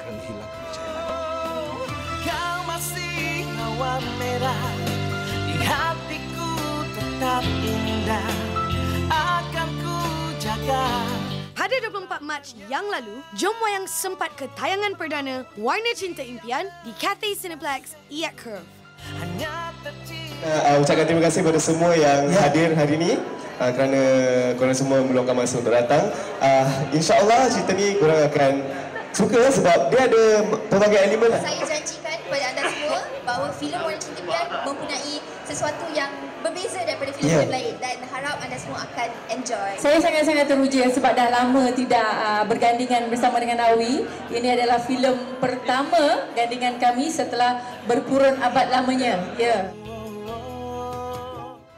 akan hilang kepercayaan. Kau masih mawar merah di hatiku tetap indah, akan ku jaga. Pada 24 Mac yang lalu, jom wayang sempat ke tayangan perdana Warna Cinta Impian di Cathay Cineplex Iat Curve. Ucapkan terima kasih kepada semua yang hadir hari ini kerana korang semua meluangkan masa untuk datang. InsyaAllah cerita ni korang akan suka sebab dia ada pelbagai elemen. Saya janjikan kepada anda semua bahawa filem Warna Cinta Impian mempunyai sesuatu yang berbeza daripada filem-filem lain dan harap anda semua akan enjoy. Saya sangat-sangat teruja sebab dah lama tidak bergandingan bersama dengan Awi. Ini adalah filem pertama gandingan kami setelah berpurun abad lamanya.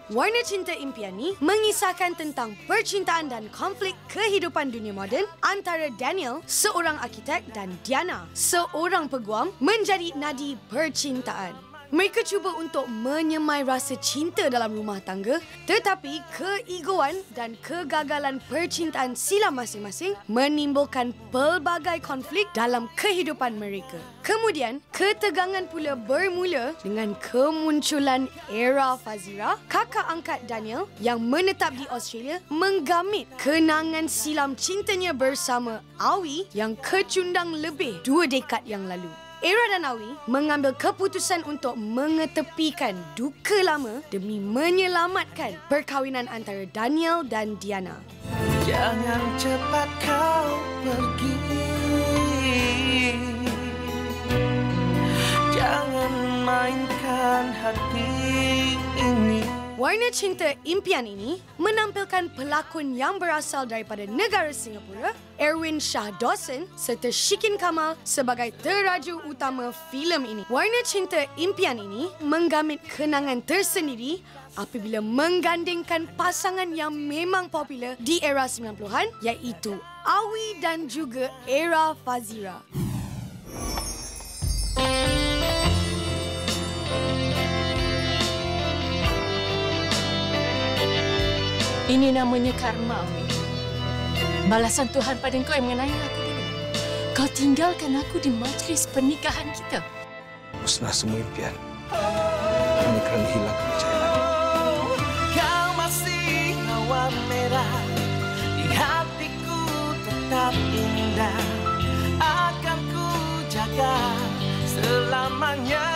Warna Cinta Impian ni mengisahkan tentang percintaan dan konflik kehidupan dunia moden antara Daniel, seorang arkitek, dan Diana, seorang peguam, menjadi nadi percintaan. Mereka cuba untuk menyemai rasa cinta dalam rumah tangga, tetapi keegoan dan kegagalan percintaan silam masing-masing menimbulkan pelbagai konflik dalam kehidupan mereka. Kemudian, ketegangan pula bermula dengan kemunculan Era Fazira, kakak angkat Daniel yang menetap di Australia, menggamit kenangan silam cintanya bersama Awi yang kecundang lebih 2 dekad yang lalu. Era dan Awi mengambil keputusan untuk mengetepikan duka lama demi menyelamatkan perkahwinan antara Daniel dan Diana. Jangan cepat kau pergi, jangan mainkan hati ini. Warna Cinta Impian ini menampilkan pelakon yang berasal daripada negara Singapura, Erwin Shah Dawson serta Shikin Kamal sebagai teraja utama filem ini. Warna Cinta Impian ini menggamit kenangan tersendiri apabila menggandingkan pasangan yang memang popular di era 90-an iaitu Awi dan juga Era Fazira. Ini namanya karma, Awi. Balasan Tuhan pada kau yang mengenai aku dulu. Kau tinggalkan aku di majlis pernikahan kita. Musnah semua impian hanya kerana hilang kepercayaan. Kau masih mawar merah di hatiku tetap indah, akan ku jaga selamanya.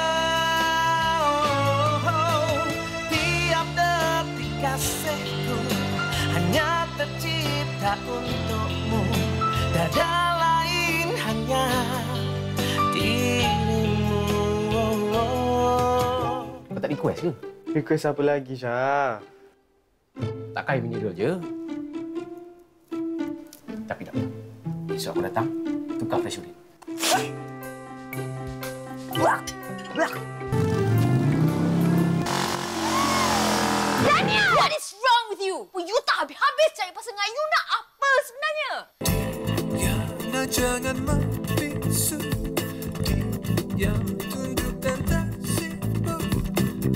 Tiap detik kasihku hanya tercipta untukmu, dada lain hanya dirimu. Kau tak request ke? Request apa lagi, Syah? Tak kaya punya dulu je. Tapi tak apa. Esok aku datang, tukar flash unit. Daniel! What is wrong with you? You tak habis-habis cari pasangan. You nak apa sebenarnya? Diana jangan membisu, dia tunduk dan tak sibuk.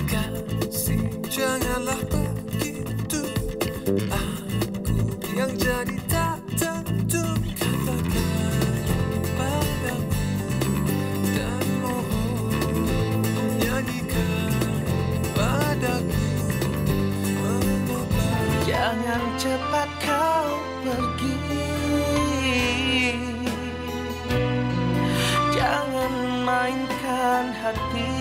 Kasih janganlah begitu, aku yang jadi tak tentu. Katakan padamu dan mohon nyanyikan padaku. Jangan cepat kau pergi, jangan mainkan hati